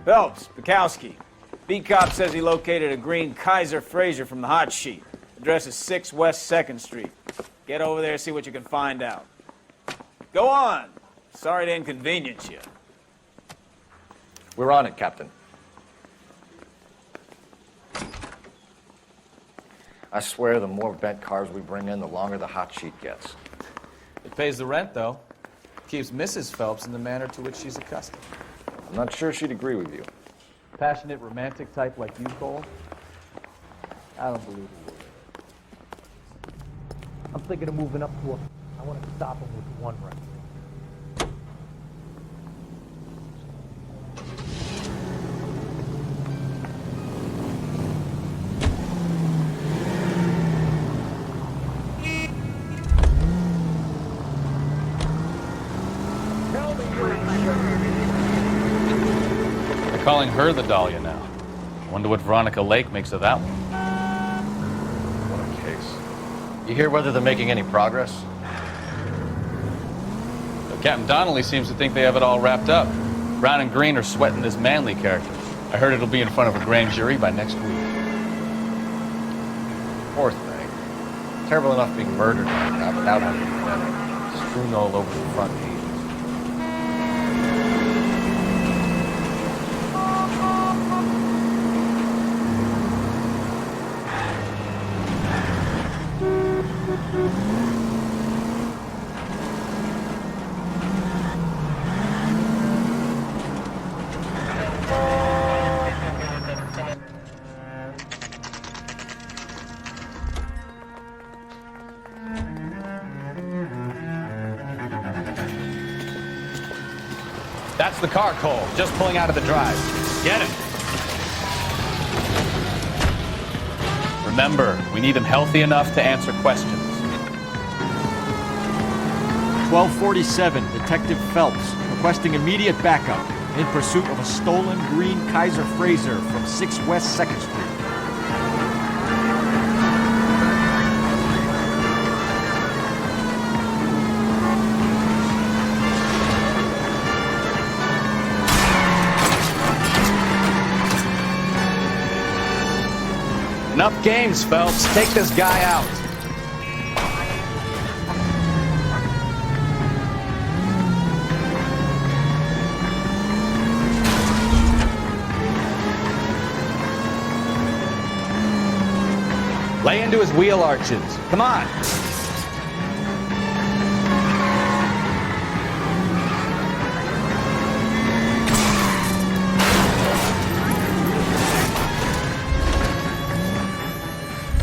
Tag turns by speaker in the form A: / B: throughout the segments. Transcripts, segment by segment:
A: Phelps, Bukowski. Beat cop says he located a green Kaiser Fraser from the hot sheet. Address is 6 West 2nd Street. Get over there, see what you can find out. Go on. Sorry to inconvenience you.
B: We're on it, Captain. I swear the more bent cars we bring in, the longer the hot sheet gets.
C: It pays the rent, though. Keeps Mrs. Phelps in the manner to which she's accustomed.
B: I'm not sure she'd agree with you.
C: Passionate, romantic type like you, Cole? I don't believe it.
D: I'm thinking of moving up to I want to stop him with one record.
C: They're calling her the Dahlia now. I wonder what Veronica Lake makes of that one.
B: What a case. You hear whether they're making any progress?
C: But Captain Donnelly seems to think they have it all wrapped up. Brown and Green are sweating this Manley character. I heard it'll be in front of a grand jury by next week.
B: Poor thing. Terrible enough being murdered like that without having been done. Strewn all over the front pages.
C: That's the car, Cole. Just pulling out of the drive. Get him. Remember, we need him healthy enough to answer questions.
E: 1247, Detective Phelps, requesting immediate backup in pursuit of a stolen green Kaiser Fraser from 6 West 2nd Street.
C: Enough games, Phelps. Take this guy out. Lay into his wheel arches. Come on.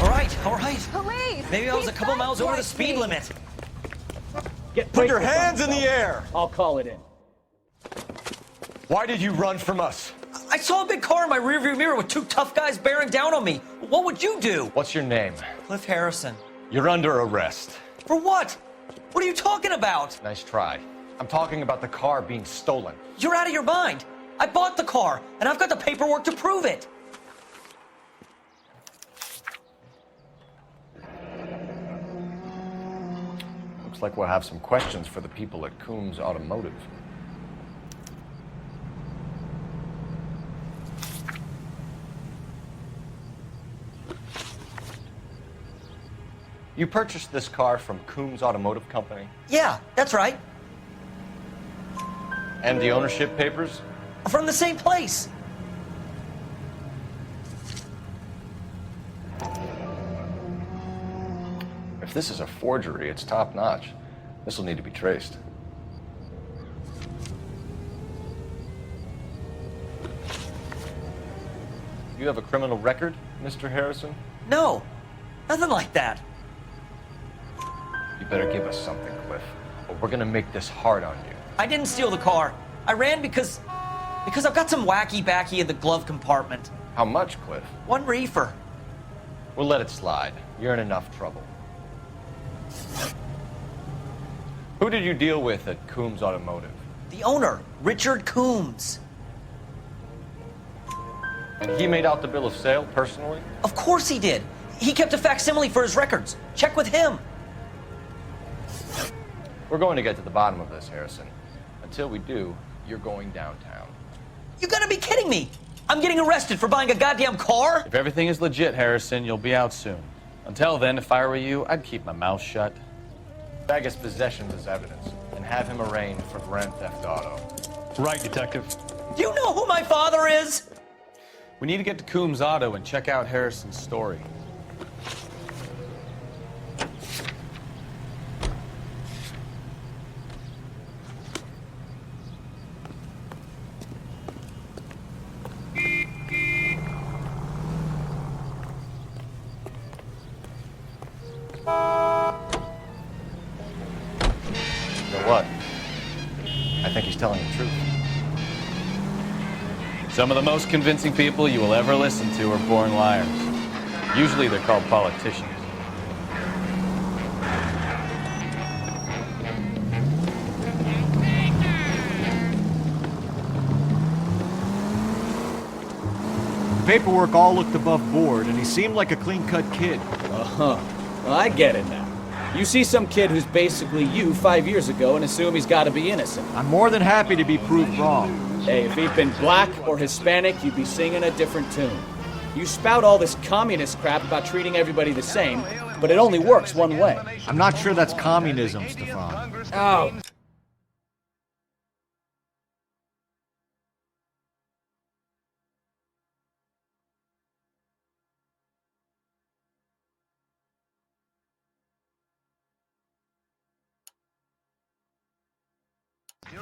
F: All right.
G: Police!
F: Maybe I was a couple miles over the speed limit.
H: Put your hands in the air!
D: I'll call it in.
H: Why did you run from us?
F: I saw a big car in my rearview mirror with 2 tough guys bearing down on me. What would you do?
B: What's your name?
F: Cliff Harrison.
H: You're under arrest.
F: For what? What are you talking about?
B: Nice try. I'm talking about the car being stolen.
F: You're out of your mind. I bought the car, and I've got the paperwork to prove it.
B: Looks like we'll have some questions for the people at Coombs Automotive. You purchased this car from Coombs Automotive Company?
F: Yeah, that's right.
B: And the ownership papers?
F: From the same place.
B: If this is a forgery, it's top-notch. This will need to be traced. You have a criminal record, Mr. Harrison?
F: No, nothing like that.
B: You better give us something, Cliff, or we're gonna make this hard on you.
F: I didn't steal the car. I ran because I've got some wacky-backy in the glove compartment.
B: How much, Cliff?
F: 1 reefer.
B: We'll let it slide. You're in enough trouble. Who did you deal with at Coombs Automotive?
F: The owner, Richard Coombs.
B: And he made out the bill of sale personally?
F: Of course he did. He kept a facsimile for his records. Check with him.
B: We're going to get to the bottom of this, Harrison. Until we do, you're going downtown.
F: You gotta be kidding me? I'm getting arrested for buying a goddamn car?
C: If everything is legit, Harrison, you'll be out soon. Until then, if I were you, I'd keep my mouth shut.
B: Bag his possessions as evidence and have him arraigned for grand theft auto.
H: Right, Detective.
F: Do you know who my father is?
C: We need to get to Coombs Auto and check out Harrison's story.
B: What? I think he's telling the truth.
C: Some of the most convincing people you will ever listen to are born liars. Usually they're called politicians.
E: The paperwork all looked above board, and he seemed like a clean-cut kid.
G: Uh-huh. Well, I get it now. You see some kid who's basically you 5 years ago and assume he's got to be innocent.
E: I'm more than happy to be proved wrong.
G: Hey, if he'd been black or Hispanic, you'd be singing a different tune. You spout all this communist crap about treating everybody the same, but it only works one way.
E: I'm not sure that's communism, Stefan.
G: Oh.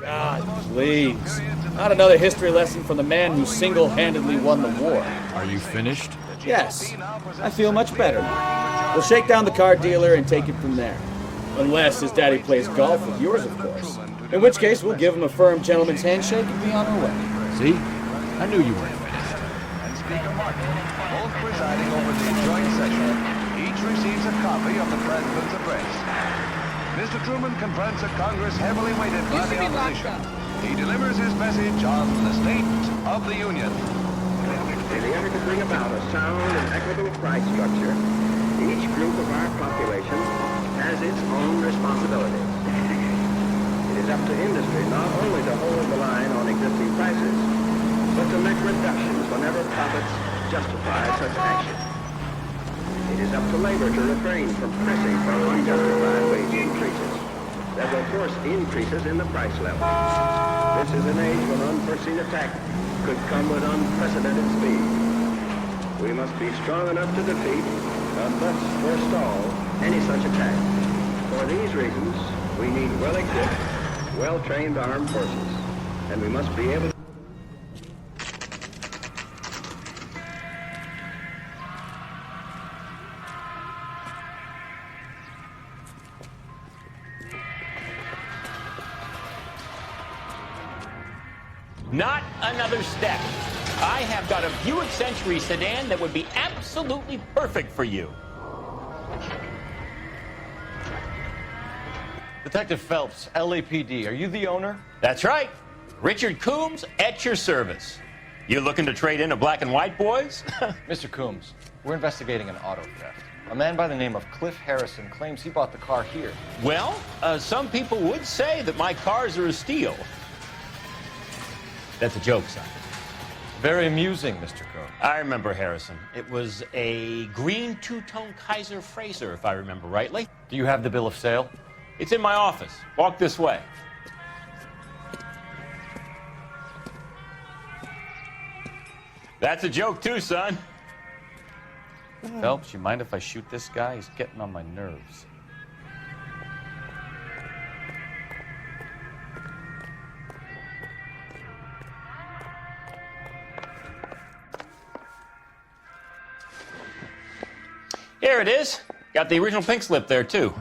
G: God, please. Not another history lesson from the man who single-handedly won the war.
E: Are you finished?
G: Yes, I feel much better now. We'll shake down the car dealer and take it from there. Unless his daddy plays golf with yours, of course. In which case, we'll give him a firm gentleman's handshake and be on our way.
E: See? I knew you weren't finished.
I: And Speaker Martin, both presiding over the joint session, each receives a copy of the President's address. Mr. Truman confronts a Congress heavily weighted by the opposition. He delivers his message on the State of the Union.
J: In the effort to bring about a sound and equitable price structure, each group of our population has its own responsibility. It is up to industry not only to hold the line on existing prices, but to make reductions whenever profits justify such action. It is up to labor to refrain from pressing for unjustified wage increases that will force increases in the price level. This is an age when unforeseen attack could come with unprecedented speed. We must be strong enough to defeat and thus forestall any such attack. For these reasons, we need well-equipped, well-trained armed forces, and we must be able to
K: Not another step. I have got a Buick Century sedan that would be absolutely perfect for you.
B: Detective Phelps, LAPD, are you the owner?
K: That's right. Richard Coombs at your service. You looking to trade in a black and white, boys?
B: Mr. Coombs, we're investigating an auto theft. A man by the name of Cliff Harrison claims he bought the car here.
K: Well, some people would say that my cars are a steal. That's a joke, son.
B: Very amusing, Mr. Coombs.
K: I remember Harrison. It was a green two-tone Kaiser Frazer, if I remember rightly.
B: Do you have the bill of sale?
K: It's in my office. Walk this way. That's a joke too, son.
C: Phelps, you mind if I shoot this guy? He's getting on my nerves.
K: Here it is. Got the original pink slip there, too.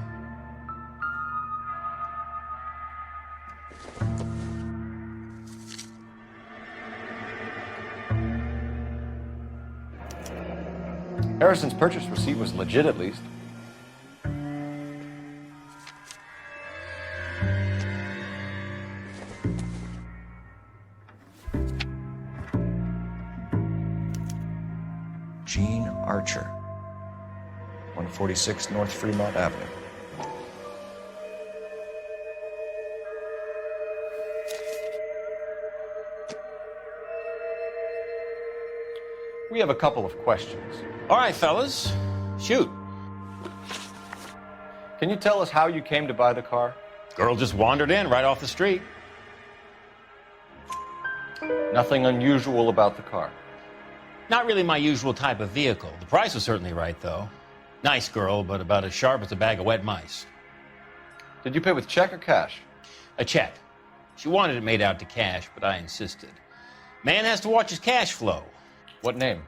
B: Harrison's purchase receipt was legit, at least. Gene Archer, 146 North Fremont Avenue. We have a couple of questions.
K: All right, fellas, shoot.
B: Can you tell us how you came to buy the car?
K: Girl just wandered in right off the street.
B: Nothing unusual about the car.
K: Not really my usual type of vehicle. The price was certainly right, though. Nice girl, but about as sharp as a bag of wet mice.
B: Did you pay with check or cash?
K: A check. She wanted it made out to cash, but I insisted. Man has to watch his cash flow.
B: What name?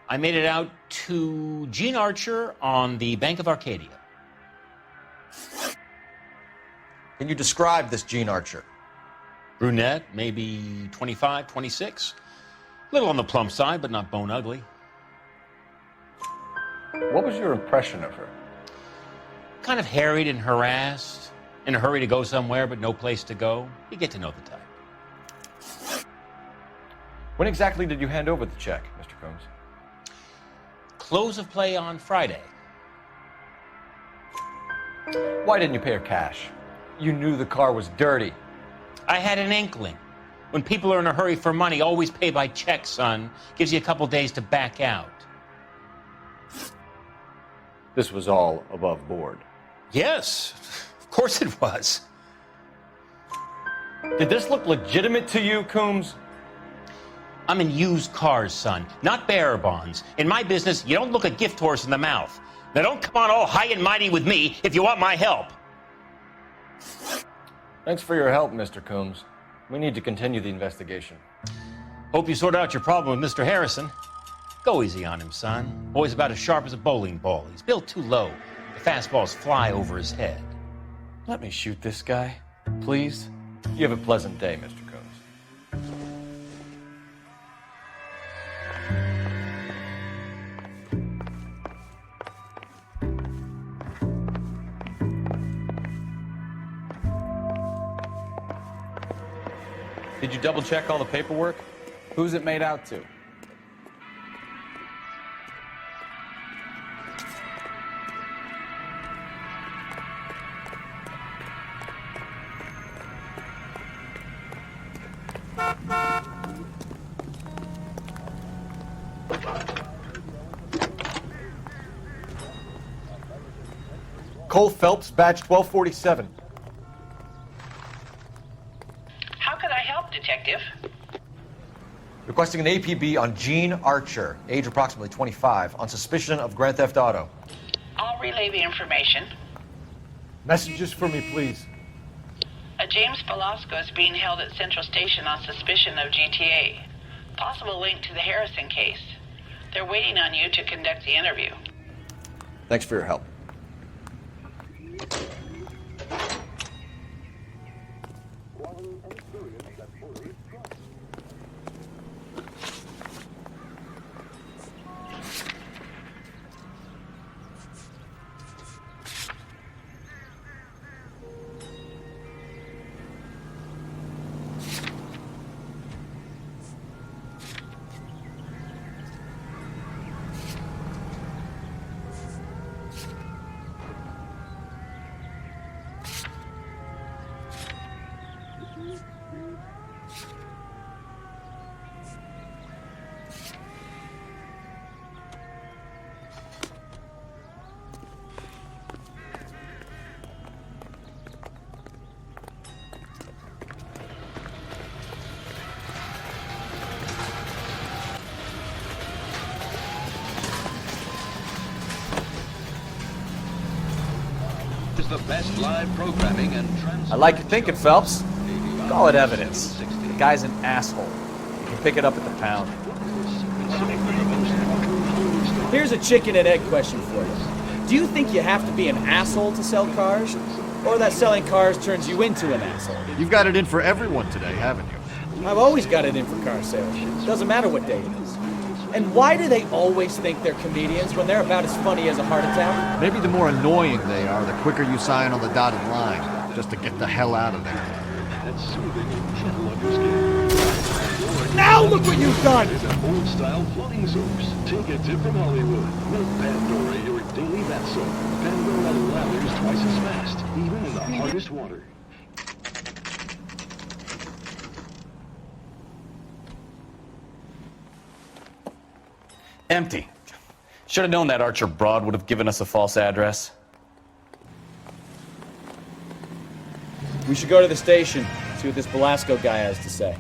K: I made it out to Gene Archer on the Bank of Arcadia.
E: Can you describe this Gene Archer?
K: Brunette, maybe 25, 26. Little on the plump side, but not bone ugly.
B: What was your impression of her?
K: Kind of harried and harassed. In a hurry to go somewhere, but no place to go. You get to know the type.
B: When exactly did you hand over the check, Mr. Combs?
K: Close of play on Friday.
B: Why didn't you pay her cash? You knew the car was dirty.
K: I had an inkling. When people are in a hurry for money, always pay by check, son. Gives you a couple days to back out.
B: This was all above board.
K: Yes, of course it was.
B: Did this look legitimate to you, Coombs?
K: I'm in used cars, son, not bearer bonds. In my business, you don't look a gift horse in the mouth. Now don't come on all high and mighty with me if you want my help.
B: Thanks for your help, Mr. Coombs. We need to continue the investigation.
K: Hope you sort out your problem with Mr. Harrison. Go easy on him, son. Boy's about as sharp as a bowling ball. He's built too low. The fastballs fly over his head.
B: Let me shoot this guy, please. You have a pleasant day, Mr. Combs.
C: Did you double check all the paperwork?
A: Who's it made out to?
E: Cole Phelps, badge 1247.
L: How can I help, Detective?
E: Requesting an APB on Gene Archer, age approximately 25, on suspicion of Grand Theft Auto.
L: I'll relay the information.
D: Messages for me, please.
L: A James Velasco is being held at Central Station on suspicion of GTA. Possible link to the Harrison case. They're waiting on you to conduct the interview.
E: Thanks for your help.
I: Is the best live programming and
G: I like your thinking, Phelps. Call it evidence. The guy's an asshole. You can pick it up at the pound. Here's a chicken and egg question for you. Do you think you have to be an asshole to sell cars? Or that selling cars turns you into an asshole?
E: You've got it in for everyone today, haven't you?
G: I've always got it in for car sales. Doesn't matter what day it is. And why do they always think they're comedians when they're about as funny as a heart attack?
E: Maybe the more annoying they are, the quicker you sign on the dotted line, just to get the hell out of there.
D: Now look what you've done!
I: It's an old-style floating soaps. Take a tip from Hollywood. Make Pandora your daily bath soap. Pandora lathers twice as fast, even in the hardest water.
C: Empty. Should have known that Archer broad would have given us a false address.
G: We should go to the station, see what this Velasco guy has to say.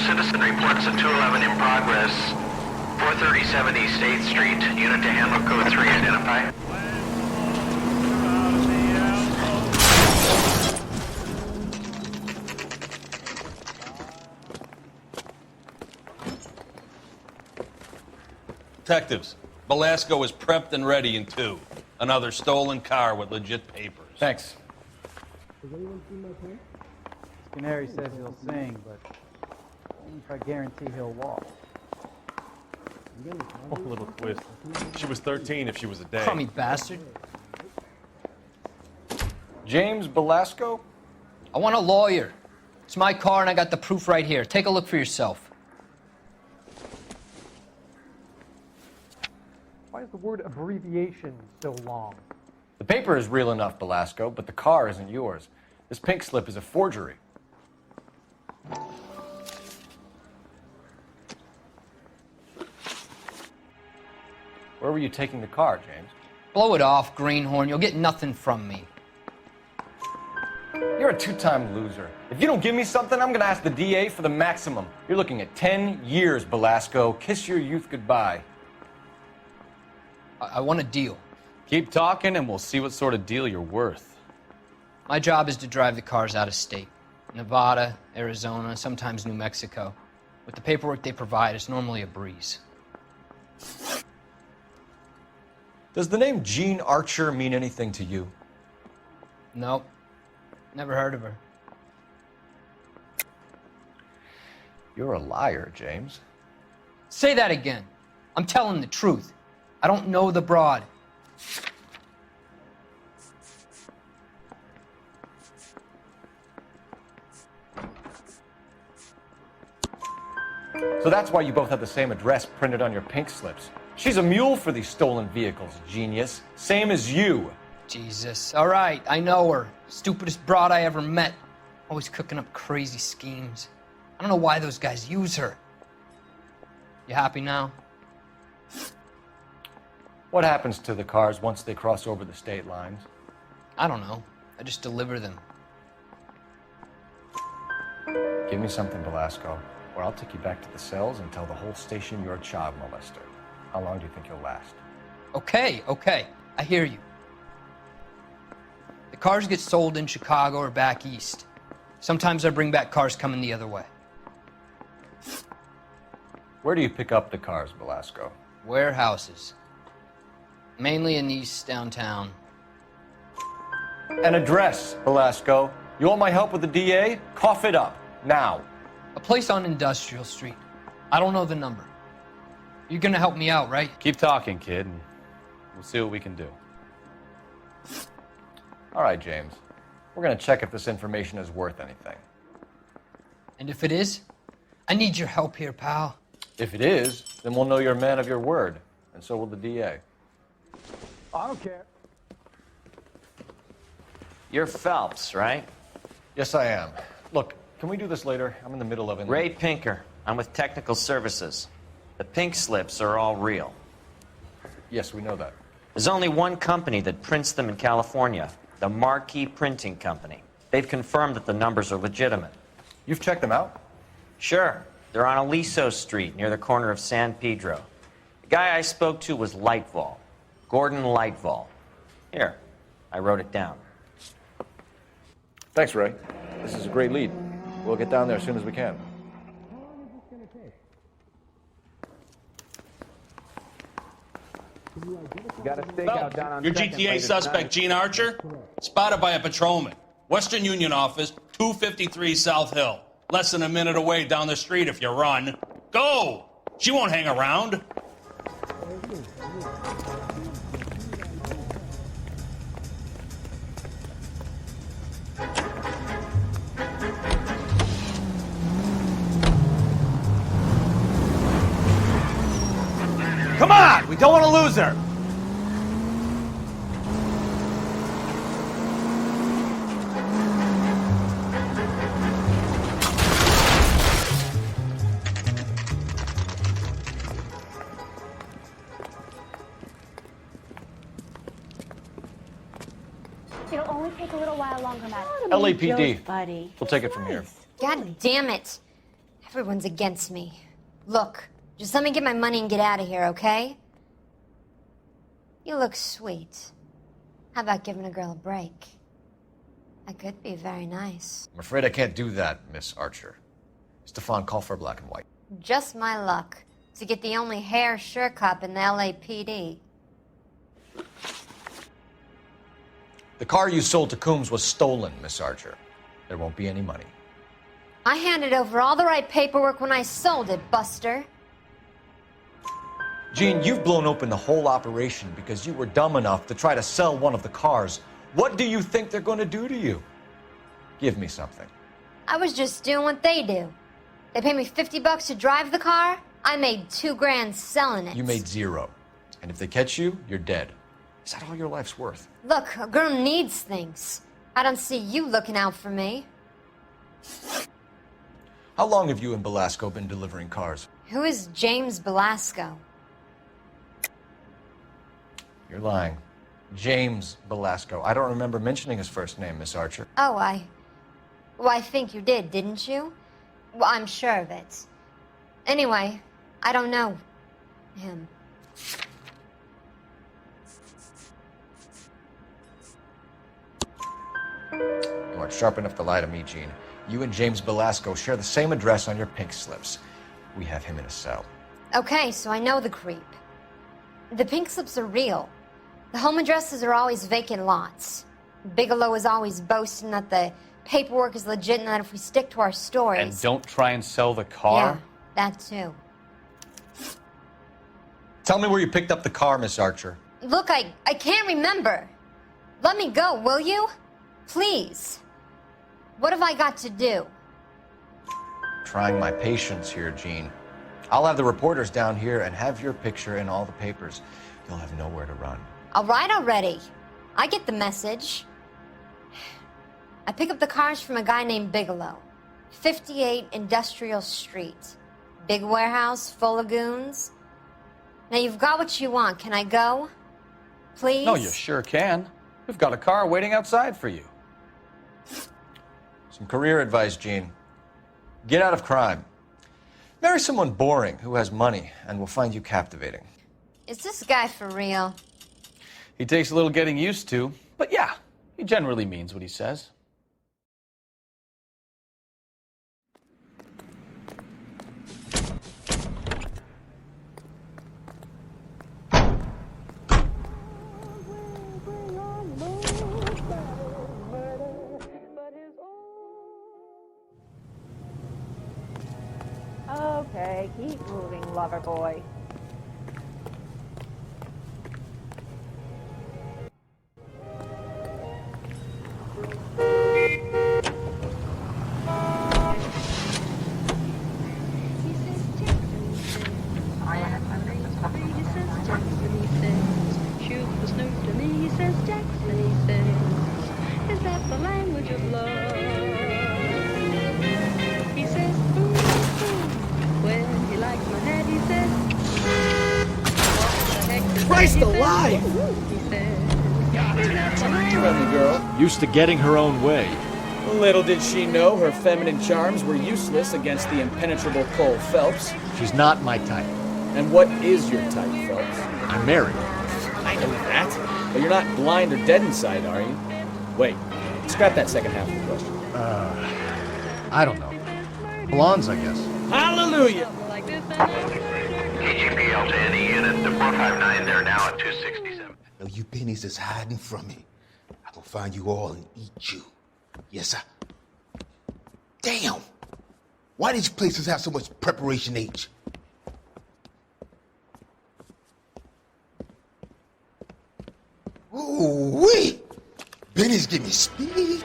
J: Citizen reports a 211 in progress. 43070 State Street. Unit to handle code 3. Identify.
M: Detectives, Velasco is prepped and ready in 2. Another stolen car with legit papers.
B: Thanks.
D: Has anyone seen my pen? Canary says he'll sing, but only if I guarantee he'll walk.
H: Oh, little twist. She was 13 if she was a day.
F: Crummy bastard.
B: James Velasco?
F: I want a lawyer. It's my car and I got the proof right here. Take a look for yourself.
D: Why is the word abbreviation so long?
B: The paper is real enough, Velasco, but the car isn't yours. This pink slip is a forgery. Where were you taking the car, James?
F: Blow it off, greenhorn. You'll get nothing from me.
B: You're a two-time loser. If you don't give me something, I'm gonna ask the DA for the maximum. You're looking at 10 years, Velasco. Kiss your youth goodbye.
F: I want a deal.
C: Keep talking and we'll see what sort of deal you're worth.
F: My job is to drive the cars out of state. Nevada, Arizona, sometimes New Mexico. With the paperwork they provide, it's normally a breeze.
B: Does the name Jean Archer mean anything to you?
F: Nope. Never heard of her.
B: You're a liar, James.
F: Say that again. I'm telling the truth. I don't know the broad.
B: So that's why you both have the same address printed on your pink slips. She's a mule for these stolen vehicles, genius. Same as you.
F: Jesus. All right, I know her. Stupidest broad I ever met. Always cooking up crazy schemes. I don't know why those guys use her. You happy now?
B: What happens to the cars once they cross over the state lines?
F: I don't know. I just deliver them.
B: Give me something, Velasco, or I'll take you back to the cells and tell the whole station you're a child molester. How long do you think you'll last?
F: Okay. I hear you. The cars get sold in Chicago or back east. Sometimes I bring back cars coming the other way.
B: Where do you pick up the cars, Velasco?
F: Warehouses. Mainly in East downtown.
B: An address, Velasco. You want my help with the DA? Cough it up, now.
F: A place on Industrial Street. I don't know the number. You're gonna help me out, right?
C: Keep talking, kid, and we'll see what we can do.
B: All right, James. We're gonna check if this information is worth anything.
F: And if it is, I need your help here, pal.
B: If it is, then we'll know you're a man of your word, and so will the DA.
D: I don't care.
N: You're Phelps, right?
B: Yes, I am. Look, can we do this later? I'm in the middle of it.
N: Ray Pinker. I'm with Technical Services. The pink slips are all real.
B: Yes, we know that.
N: There's only one company that prints them in California, the Marquee Printing Company. They've confirmed that the numbers are legitimate.
B: You've checked them out?
N: Sure. They're on Aliso Street, near the corner of San Pedro. The guy I spoke to was Lightval. Gordon Lightval. Here, I wrote it down.
B: Thanks, Ray. This is a great lead. We'll get down there as soon as we can.
M: Your GTA suspect, Gene Archer? Spotted by a patrolman. Western Union office, 253 South Hill. Less than a minute away down the street if you run. Go! She won't hang around.
B: Come on! We don't want to lose her!
O: It'll only take a little while longer, Matt.
B: LAPD.
O: Buddy.
B: We'll take it from here.
P: God damn it. Everyone's against me. Look, just let me get my money and get out of here, okay? You look sweet. How about giving a girl a break? That could be very nice.
B: I'm afraid I can't do that, Miss Archer. Stefan, call for black and white.
P: Just my luck to get the only hair sure cop in the LAPD.
B: The car you sold to Coombs was stolen, Miss Archer. There won't be any money.
P: I handed over all the right paperwork when I sold it, Buster.
B: Gene, you've blown open the whole operation because you were dumb enough to try to sell one of the cars. What do you think they're going to do to you? Give me something.
P: I was just doing what they do. They paid me $50 to drive the car. I made $2 grand selling it.
B: You made $0. And if they catch you, you're dead. Is that all your life's worth?
P: Look, a girl needs things. I don't see you looking out for me.
B: How long have you and Belasco been delivering cars?
P: Who is James Belasco?
B: You're lying. James Belasco. I don't remember mentioning his first name, Miss Archer.
P: Oh, Well, I think you did, didn't you? Well, I'm sure of it. Anyway, I don't know him.
B: You aren't sharp enough to lie to me, Gene. You and James Belasco share the same address on your pink slips. We have him in a cell.
P: Okay, so I know the creep. The pink slips are real. The home addresses are always vacant lots. Bigelow is always boasting that the paperwork is legit and that if we stick to our stories...
C: And don't try and sell the car?
P: Yeah, that too.
B: Tell me where you picked up the car, Miss Archer.
P: Look, I can't remember. Let me go, will you? Please. What have I got to do?
B: Trying my patience here, Gene. I'll have the reporters down here and have your picture in all the papers. You'll have nowhere to run.
P: All right already. I get the message. I pick up the cars from a guy named Bigelow. 58 Industrial Street. Big warehouse full of goons. Now you've got what you want. Can I go? Please?
C: No, you sure can. We've got a car waiting outside for you.
B: Some career advice, Gene. Get out of crime. Marry someone boring who has money and will find you captivating.
P: Is this guy for real?
C: He takes a little getting used to, but yeah, he generally means what he says.
O: Okay, keep moving, lover boy.
G: Christ alive! Friendly girl.
E: Used to getting her own way.
G: Little did she know her feminine charms were useless against the impenetrable Cole Phelps.
E: She's not my type.
G: And what is your type, Phelps?
E: I'm married.
G: I know that. But you're not blind or dead inside, are you? Wait, scrap that second half of the question.
E: I don't know. Blondes, I guess.
G: Hallelujah!
J: KGPL to any unit, the 459, they're now at 267.
Q: No, you pennies is hiding from me. I'm gonna find you all and eat you. Yes, sir. Damn! Why these places have so much preparation H? Ooh-wee! Benny's giving me speed.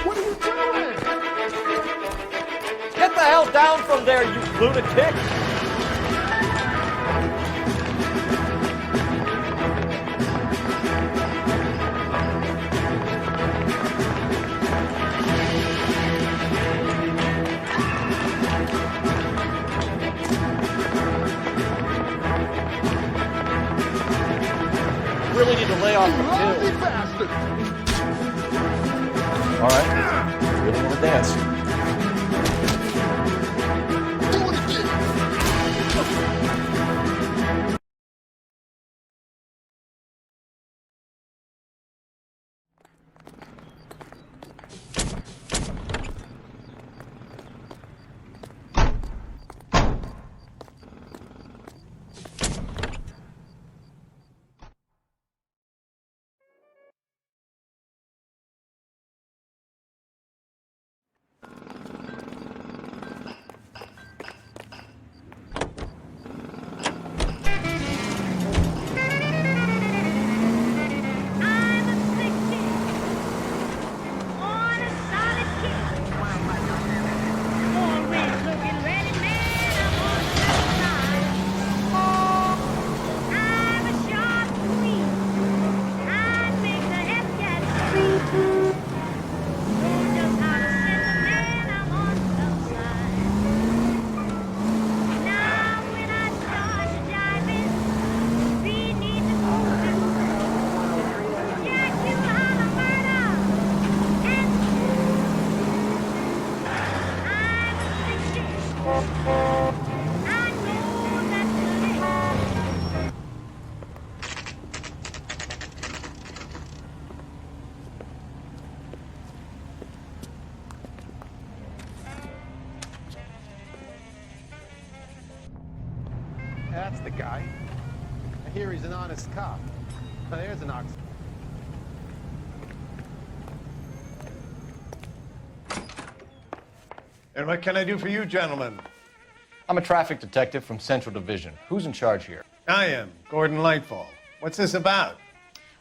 B: What are you doing? Get the hell down from there, you lunatic! Really need to lay off the pills. All right, really want to dance.
R: That's the guy. I hear he's an honest cop. Now, there's an ox.
S: And what can I do for you, gentlemen?
B: I'm a traffic detective from Central Division. Who's in charge here?
S: I am, Gordon Lightfall. What's this about?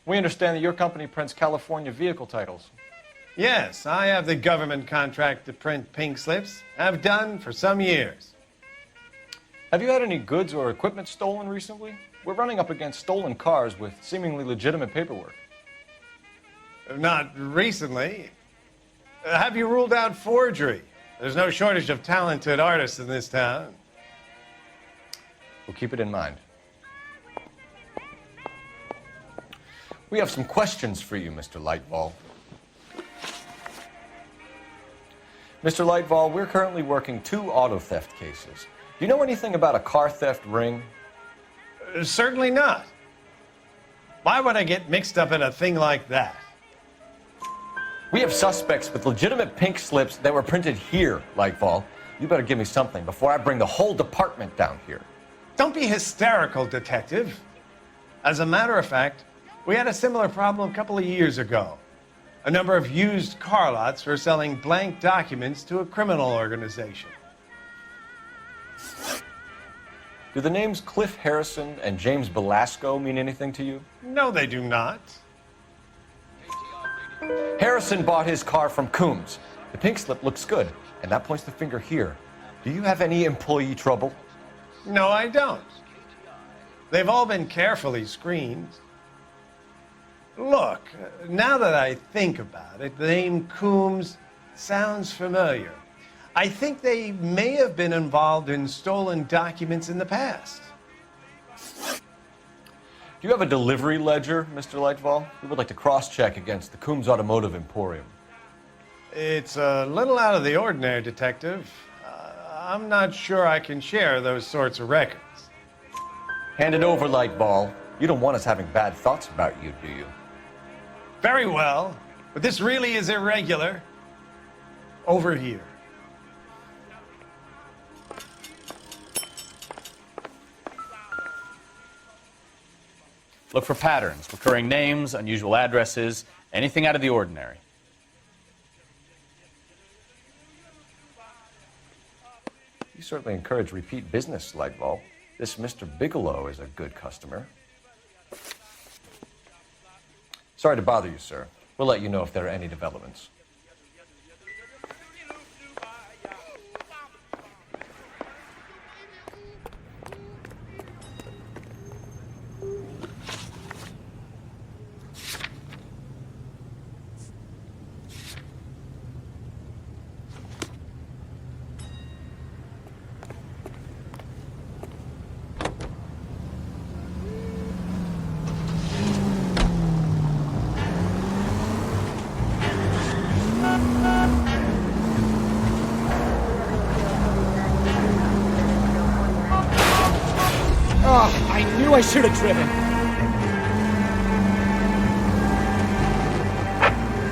B: We understand that your company prints California vehicle titles.
S: Yes, I have the government contract to print pink slips. I've done for some years.
B: Have you had any goods or equipment stolen recently? We're running up against stolen cars with seemingly legitimate paperwork.
S: Not recently. Have you ruled out forgery? There's no shortage of talented artists in this town.
B: We'll keep it in mind. We have some questions for you, Mr. Lightfall. Mr. Lightfall, we're currently working 2 auto theft cases. Do you know anything about a car theft ring?
S: Certainly not. Why would I get mixed up in a thing like that?
B: We have suspects with legitimate pink slips that were printed here, Lightfall. You better give me something before I bring the whole department down here.
S: Don't be hysterical, Detective. As a matter of fact, we had a similar problem a couple of years ago. A number of used car lots were selling blank documents to a criminal organization.
B: Do the names Cliff Harrison and James Belasco mean anything to you?
S: No, they do not.
B: Harrison bought his car from Coombs. The pink slip looks good, and that points the finger here. Do you have any employee trouble?
S: No, I don't. They've all been carefully screened. Look, now that I think about it, the name Coombs sounds familiar. I think they may have been involved in stolen documents in the past.
B: Do you have a delivery ledger, Mr. Lightfall? We would like to cross-check against the Coombs Automotive Emporium.
S: It's a little out of the ordinary, Detective. I'm not sure I can share those sorts of records.
B: Hand it over, Lightfall. You don't want us having bad thoughts about you, do you?
S: Very well, but this really is irregular. Over here.
C: Look for patterns, recurring names, unusual addresses, anything out of the ordinary.
B: You certainly encourage repeat business, Lightval. This Mr. Bigelow is a good customer. Sorry to bother you, sir. We'll let you know if there are any developments.
G: Oh, I knew I should have driven.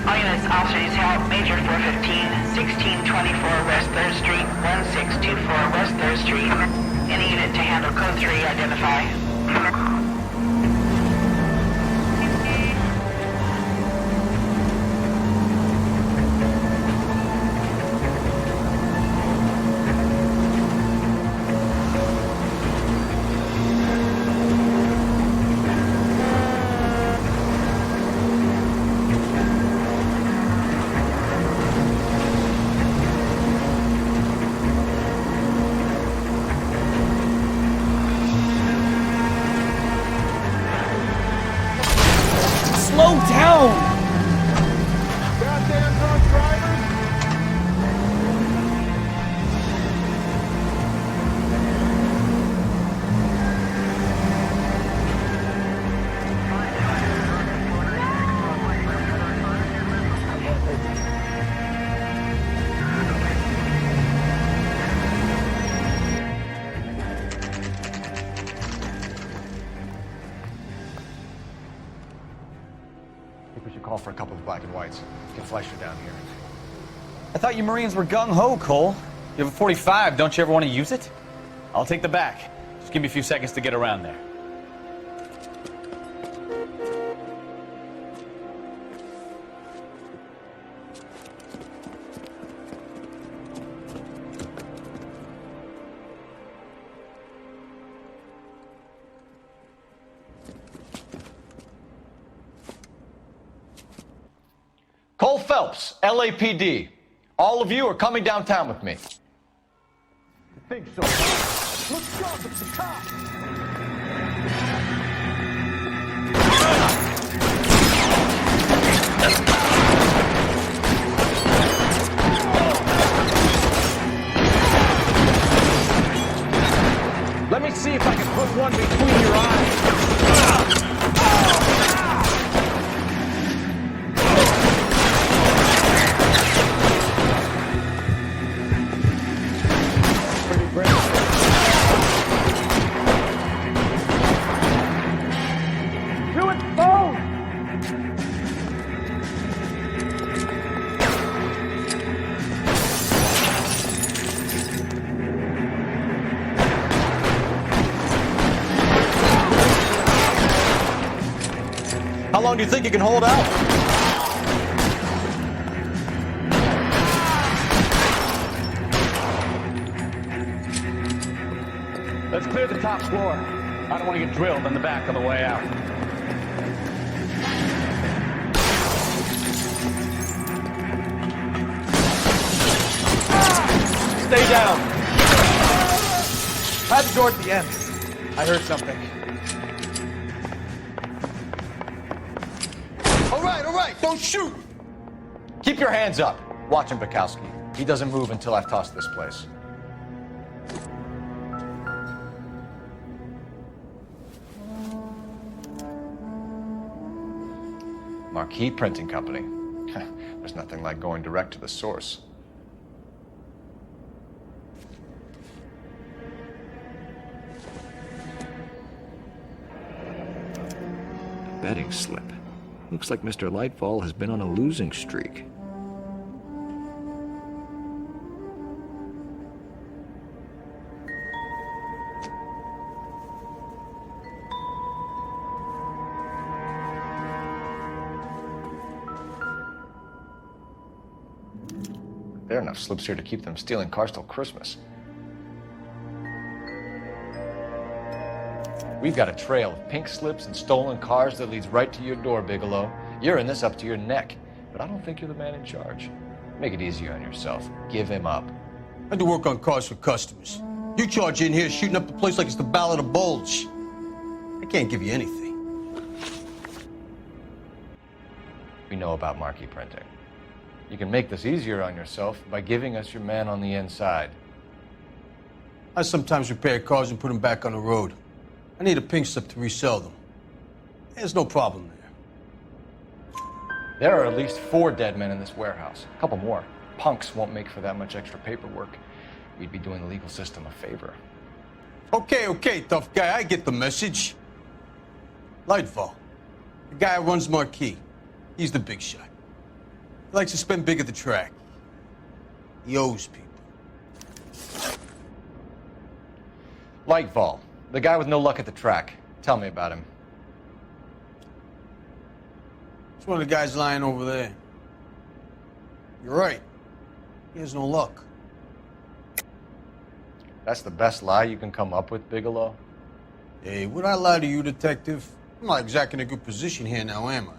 L: All units, officers help. Major 415, 1624 West 3rd Street, 1624 West 3rd Street. Any unit to handle code 3, identify.
G: Slow down!
R: Goddamn drunk drivers!
B: I think we should call for a couple of black and whites. Get Fleischer down here.
C: I thought you Marines were gung-ho, Cole. You have a 45, don't you ever want to use it? I'll take the back. Just give me a few seconds to get around there.
B: Cole Phelps, LAPD. All of you are coming downtown with me.
R: I think so. Let's go, it's the cop!
B: Let me see if I can put one between your eyes. How long do you think you can hold out?
C: Let's clear the top floor. I don't want to get drilled in the back on the way out.
G: Stay down. Had the door at the end. I heard something.
B: All right, don't shoot! Keep your hands up. Watch him, Bukowski. He doesn't move until I've tossed this place. Marquee Printing Company. There's nothing like going direct to the source. Betting slip. Looks like Mr. Lightfall has been on a losing streak. There are enough slips here to keep them stealing cars till Christmas. We've got a trail of pink slips and stolen cars that leads right to your door, Bigelow. You're in this up to your neck, but I don't think you're the man in charge. Make it easier on yourself. Give him up.
T: I do work on cars for customers. You charge in here shooting up the place like it's the Ballad of Bulge. I can't give you anything.
B: We know about marquee printing. You can make this easier on yourself by giving us your man on the inside.
T: I sometimes repair cars and put them back on the road. I need a pink slip to resell them. There's no problem there.
B: There are at least 4 dead men in this warehouse. A couple more. Punks won't make for that much extra paperwork. We'd be doing the legal system a favor.
T: Okay, tough guy, I get the message. Lightfall, the guy who runs Marquee. He's the big shot. He likes to spend big at the track. He owes people.
B: Lightfall, the guy with no luck at the track. Tell me about him.
T: It's one of the guys lying over there. You're right. He has no luck.
B: That's the best lie you can come up with, Bigelow?
T: Hey, would I lie to you, detective? I'm not exactly in a good position here now, am I?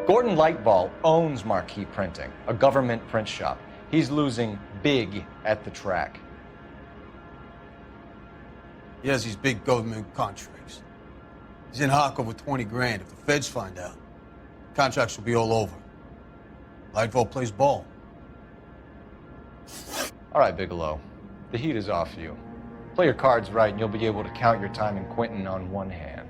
B: Gordon Lightball owns Marquee Printing, a government print shop. He's losing big at the track.
T: He has these big government contracts. He's in hock over 20 grand. If the feds find out, contracts will be all over. Lightfall plays ball.
B: All right, Bigelow. The heat is off you. Play your cards right and you'll be able to count your time in Quentin on one hand.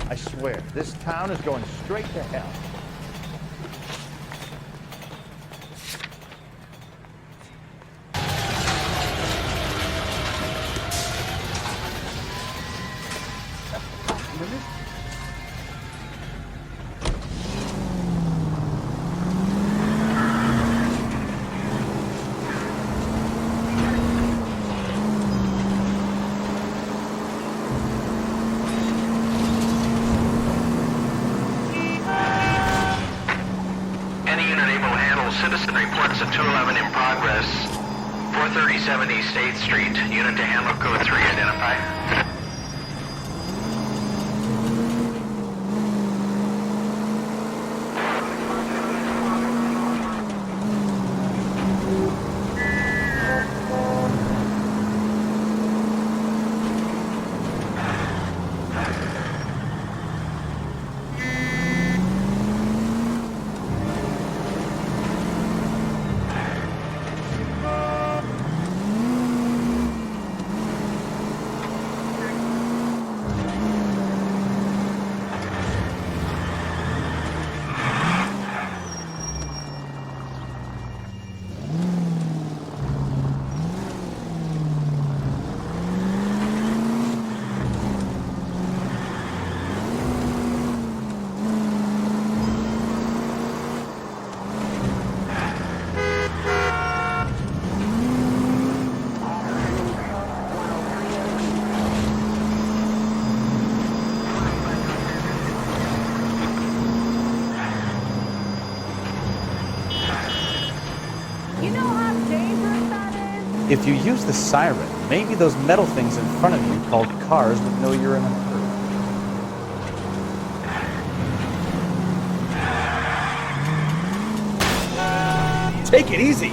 E: I swear, this town is going straight to hell.
J: Citizen reports a 211 in progress. 437 East 8th Street. Unit to handle code 3 identify.
D: If you use the siren, maybe those metal things in front of you called cars would know you're in a hurry.
G: Take it easy.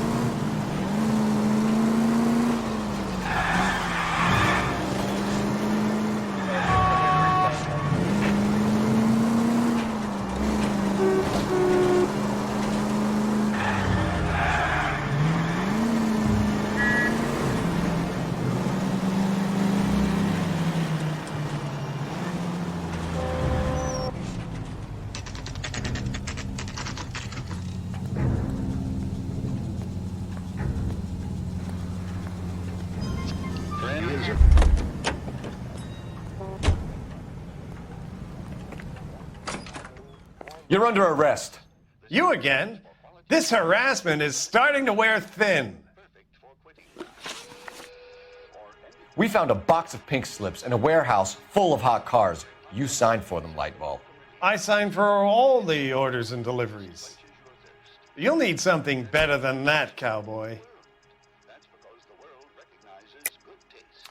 B: You're under arrest.
S: You again? This harassment is starting to wear thin.
B: We found a box of pink slips in a warehouse full of hot cars. You signed for them, Lightball.
S: I signed for all the orders and deliveries. You'll need something better than that, cowboy.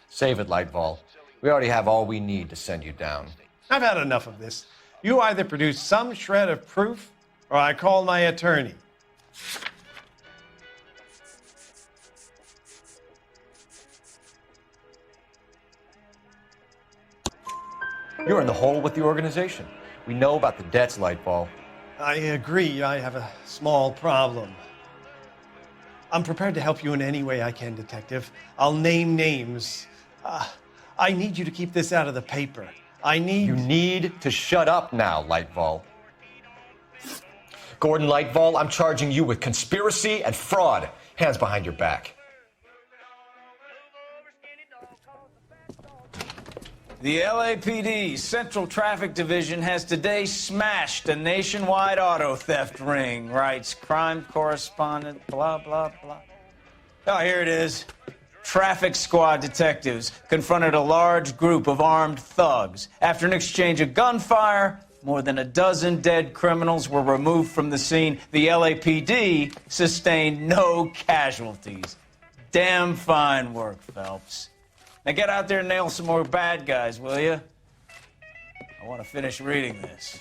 B: Save it, Lightball. We already have all we need to send you down.
S: I've had enough of this. You either produce some shred of proof, or I call my attorney.
B: You're in the hole with the organization. We know about the debts, Lightball.
S: I agree. I have a small problem. I'm prepared to help you in any way I can, Detective. I'll name names. I need you to keep this out of the paper. You
B: need to shut up now, Lightball. Gordon Lightball, I'm charging you with conspiracy and fraud. Hands behind your back.
A: The LAPD Central Traffic Division has today smashed a nationwide auto theft ring, writes crime correspondent, blah, blah, blah. Oh, here it is. Traffic squad detectives confronted a large group of armed thugs. After an exchange of gunfire, more than a dozen dead criminals were removed from the scene. The LAPD sustained no casualties. Damn fine work, Phelps. Now get out there and nail some more bad guys, will you? I want to finish reading this.